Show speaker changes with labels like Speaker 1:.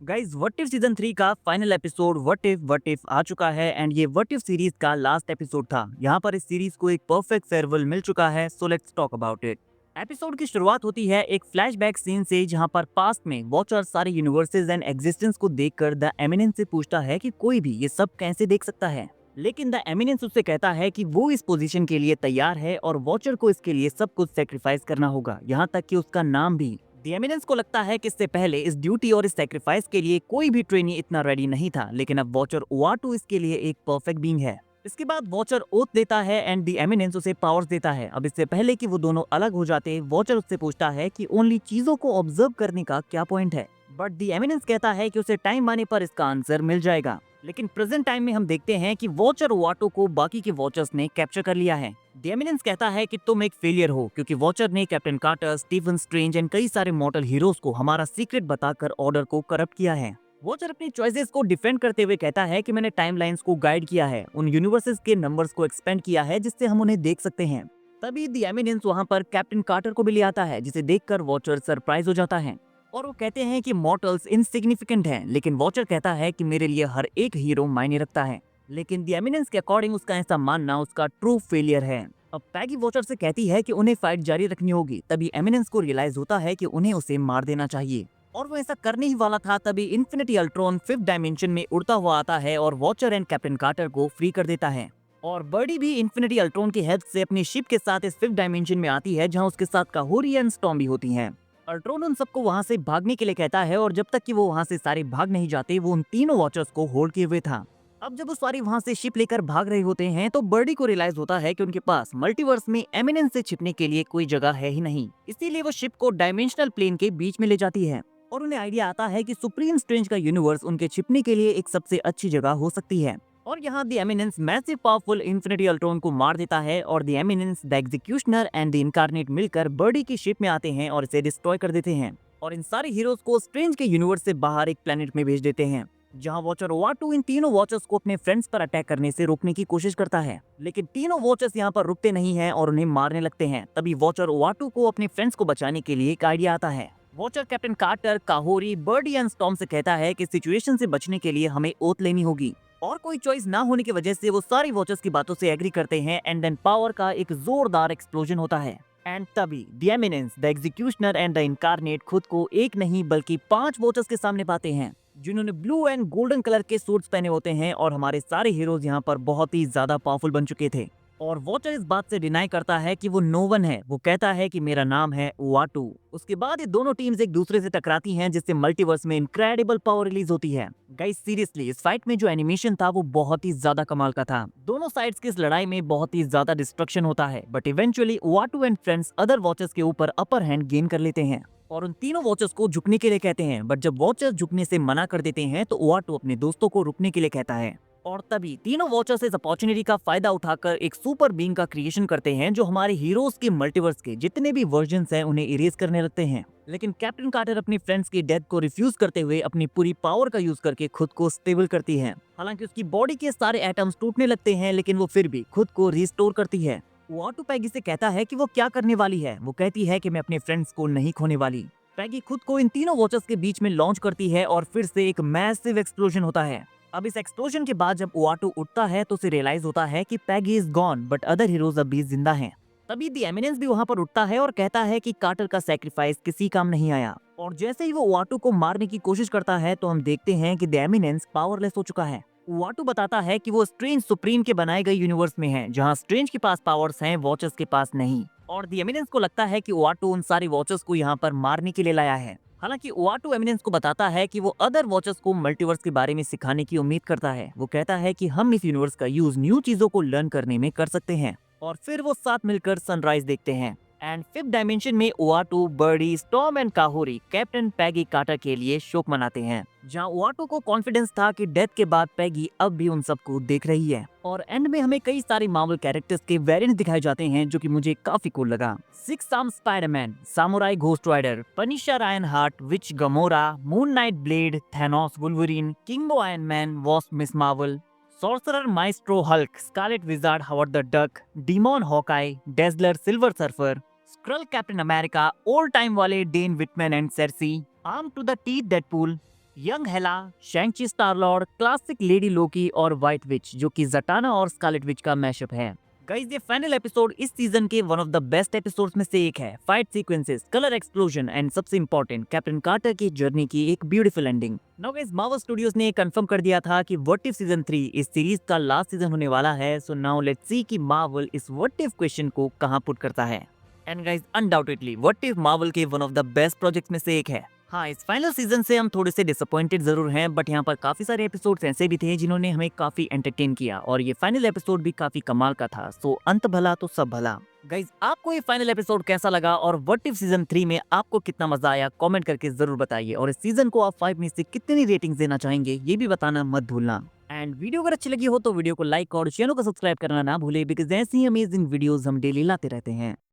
Speaker 1: Guys what if season 3 का final episode what if आ चुका है एंड ये व्हाट इफ सीरीज का लास्ट एपिसोड था। यहाँ पर इस सीरीज को एक परफेक्ट फेयरवेल मिल चुका है, so let's talk about it. Episode की शुरुआत होती है एक फ्लैशबैक सीन से, जहाँ पर पास्ट में वॉचर सारे यूनिवर्सेस एंड एग्जिस्टेंस को देखकर द एमिनेंस से पूछता है कि कोई भी ये सब कैसे देख सकता है। लेकिन द एमिनेंस उससे कहता है कि वो इस पोजीशन के लिए तैयार है और वॉचर को इसके लिए सब कुछ सेक्रीफाइस करना होगा, यहाँ तक कि उसका नाम भी। द एमिनेंस को लगता है कि इससे पहले इस ड्यूटी और इस सेक्रीफाइस के लिए कोई भी ट्रेनी इतना रेडी नहीं था, लेकिन अब वॉचर ओआटू इसके लिए एक परफेक्ट बीइंग है। इसके बाद वॉचर ओथ देता है एंड द एमिनेंस उसे पावर्स देता है। अब इससे पहले कि वो दोनों अलग हो जाते, वॉचर उससे पूछता है कि ओनली चीजों को ऑब्जर्व करने का क्या पॉइंट है, बट द एमिनेंस कहता है कि उसे टाइम आने पर इसका आंसर मिल जाएगा। लेकिन प्रेजेंट टाइम में हम देखते हैं कि वॉचर ओआटो को बाकी के वॉचर्स ने कैप्चर कर लिया है। द एमिनेंस कहता है कि तुम एक फेलियर हो, क्योंकि वॉचर ने Captain Carter, Stephen Strange and कई सारे मॉर्टल हीरोज को हमारा सीक्रेट बताकर ऑर्डर को करप्ट किया है। वॉचर अपनी चॉइसेस को डिफेंड करते हुए कहता है कि मैंने टाइमलाइंस को गाइड किया है, उन यूनिवर्सेस के नंबर्स को एक्सपेंड किया है जिससे हम उन्हें देख सकते हैं। तभी द एमिनेंस वहां पर कैप्टन कार्टर को भी ले आता है, जिसे देखकर वॉचर सरप्राइज हो जाता है और वो कहते हैं कि मॉर्टल्स इनसिग्निफिकेंट हैं, लेकिन वॉचर कहता है कि मेरे लिए हर एक हीरो मायने रखता है। लेकिन द एमिनेंस के अकॉर्डिंग उसका ऐसा मानना उसका ट्रू फेलियर है। अब पैगी वॉचर से कहती है कि उन्हें फाइट जारी रखनी होगी। तभी एमिनेंस को रियलाइज होता है कि उन्हें उसे मार देना चाहिए और वो ऐसा करने ही वाला था। तभी इन्फिनिटी अल्ट्रॉन फिफ्थ डायमेंशन में उड़ता हुआ आता है और वॉचर एंड कैप्टन कार्टर को फ्री कर देता है। और बर्डी भी इन्फिनिटी अल्ट्रॉन की हेल्प से अपनी शिप के साथ इस फिफ्थ डायमेंशन में आती है, जहां उसके साथ काहोरी एंड स्टॉर्म भी होती हैं। अल्ट्रॉन उन सबको वहां से भागने के लिए कहता है और जब तक कि वो वहां से सारे भाग नहीं जाते, वो उन तीनों वॉचर्स को होल्ड किए हुए था। अब जब वो सारी वहां से शिप लेकर भाग रहे होते हैं, तो बर्डी को रियलाइज होता है कि उनके पास मल्टीवर्स में एमिनेंस से छिपने के लिए कोई जगह है ही नहीं। इसीलिए वो शिप को डायमेंशनल प्लेन के बीच में ले जाती है और उन्हें आइडिया आता है कि सुप्रीम स्ट्रेंज का यूनिवर्स उनके छिपने के लिए एक सबसे अच्छी जगह हो सकती है। और यहाँ the eminence massive powerful infinity Ultron को मार देता है और the eminence, the executioner and the incarnate मिलकर बर्डी की शिप में आते हैं और इसे डिस्ट्रॉय कर देते हैं और इन सारे हीरोज को स्ट्रेंज के यूनिवर्स से बाहर एक प्लेनेट में भेज देते हैं, जहां वॉचर ओआटू इन तीनों वॉचर्स को अपने फ्रेंड्स पर अटैक करने से रोकने की कोशिश करता है। लेकिन तीनों वॉचर्स यहाँ पर रुकते नहीं हैं और उन्हें मारने लगते हैं। तभी वॉचर ओआटू को अपने फ्रेंड्स को बचाने के लिए एक आइडिया आता है। Watcher Captain Carter, Kahhori, Birdie and Storm से कहता है कि सिचुएशन से बचने के लिए हमें ओथ लेनी होगी और कोई चॉइस ना होने की वजह से वो सारी वॉचर्स की बातों से एग्री करते हैं एंड देन पावर का एक जोरदार एक्सप्लोजन होता है। एंड तभी the eminence, the executioner and the incarnate खुद को एक नहीं बल्कि 5 वॉचर्स के सामने पाते हैं, जिन्होंने ब्लू एंड गोल्डन कलर के सूट्स पहने होते हैं और हमारे सारे हीरोज यहाँ पर बहुत ही ज्यादा पावरफुल बन चुके थे। और वॉचर इस बात से डिनाई करता है कि वो नो वन है। वो कहता है कि मेरा नाम है ओआटू। उसके बाद ये दोनों टीम्स एक दूसरे से टकराती हैं, जिससे मल्टीवर्स में इनक्रेडिबल पावर रिलीज होती है। गाइस सीरियसली इस फाइट में जो एनिमेशन था वो बहुत ही ज्यादा कमाल का था। दोनों साइड्स की इस लड़ाई में बहुत ही ज्यादा डिस्ट्रक्शन होता है, but eventually Uatu and friends other watchers के ऊपर अपर हैंड गेन कर लेते हैं और उन तीनों वॉचर्स को झुकने के लिए कहते हैं। बट जब वॉचर्स झुकने से मना कर देते हैं, तो ओआटू अपने दोस्तों को रुकने के लिए कहता है और तभी तीनों वॉचर्स इस अपॉर्चुनिटी का फायदा उठाकर एक सुपर बीइंग का क्रिएशन करते हैं, जो हमारे हीरोज के मल्टीवर्स के जितने भी वर्जन्स हैं उन्हें इरेज करने लगते हैं। लेकिन कैप्टन कार्टर अपनी फ्रेंड्स की डेथ को रिफ्यूज करते हुए अपनी पूरी पावर का यूज करके खुद को स्टेबल करती है। हालांकि उसकी बॉडी के सारे एटम्स टूटने लगते हैं, लेकिन वो फिर भी खुद को रिस्टोर करती है। ओआटू पैगी से कहता है कि वो क्या करने वाली है। वो कहती है कि मैं अपने फ्रेंड्स को नहीं खोने वाली। पैगी खुद को इन तीनों वॉचर्स के बीच में लॉन्च करती है और फिर से एक मैसिव एक्सप्लोजन होता है। अब इस एक्सप्लोजन के बाद जब ओआटू उठता है तो उसे रियलाइज होता है कि Peggy is gone, but other heroes अब भी जिंदा हैं। तभी द एमिनेंस भी वहां पर उठता है और कहता है कि कार्टर का सैक्रिफाइस किसी काम नहीं आया। और जैसे ही वो ओआटू को मारने की कोशिश करता है, तो हम देखते हैं कि द एमिनेंस पावरलेस हो चुका है। ओआटू बताता है कि वो स्ट्रेंज सुप्रीम के बनाए गए यूनिवर्स में है, जहां स्ट्रेंज के पास पावर्स हैं, वॉचर्स के पास नहीं। और द एमिनेंस को लगता है कि ओआटू उन सारी वॉचर्स को यहाँ पर मारने के लिए लाया है। हालांकि ओआटू एमिनेंस को बताता है कि वो अदर वॉचर्स को मल्टीवर्स के बारे में सिखाने की उम्मीद करता है। वो कहता है कि हम इस यूनिवर्स का यूज न्यू चीजों को लर्न करने में कर सकते हैं। और फिर वो साथ मिलकर सनराइज देखते हैं एंड फिफ्थ डायमेंशन में Uatu, Birdie, Storm and Kahhori Captain Peggy Carter के लिए शोक मनाते हैं, जहां ओआटू को कॉन्फिडेंस था कि डेथ के बाद पैगी अब भी उन सबको देख रही है। और एंड में हमें कई सारे मार्वल कैरेक्टर्स के वेरिएंट्स दिखाए जाते हैं, जो कि मुझे काफी कूल लगा। Six arm Spiderman, samurai Ghost Rider, Punisher Iron Heart, Witch Gamora, Moon Knight Blade, Thanos Wolverine, Kingo Iron Man, Wasp Miss Marvel, sorcerer maestro Hulk, Scarlet wizard Howard the Duck, Daemon Hawkeye, Dazzler Silver Surfer, Skrull Captain America, old time वाले Dane Whitman and Sersi, arm to the teeth Deadpool, young Hela, Shang Chi Star Lord, classic lady Loki और White विच जो कि ज़टाना और Scarlet Witch का mashup है। Guys ये final episode इस season के one of the best episodes में से एक है। Fight sequences, colour explosion and सबसे इंपॉर्टेंट कैप्टन कार्टर की जर्नी की एक beautiful ending. Now guys Marvel studios ने कंफर्म कर दिया था कि व्हाट इफ सीजन 3 इस सीरीज का लास्ट सीजन होने वाला है। सो नाउ लेट्स सी कि मार्वल इस व्हाट इफ क्वेश्चन को कहां पुट करता है। And guys undoubtedly what if Marvel के one of the best projects में से एक है। हाँ, इस फाइनल सीजन से हम थोड़े से डिसअपॉइंटेड जरूर हैं, बट यहाँ पर काफी सारे एपिसोड्स ऐसे भी थे जिन्होंने हमें काफी एंटरटेन किया और ये फाइनल एपिसोड भी काफी कमाल का था। सो अंत भला तो सब भला। गाइज आपको ये फाइनल एपिसोड कैसा लगा और व्हाट इफ सीजन 3 में आपको कितना मजा आया कमेंट करके जरूर बताइए और इस सीजन को आप 5 में से कितनी रेटिंग देना चाहेंगे ये भी बताना मत भूलना। एंड वीडियो अगर अच्छी लगी हो तो वीडियो को लाइक और चैनल को सब्सक्राइब करना ना भूले, बिकॉज ऐसी अमेजिंग वीडियोस हम डेली लाते रहते हैं।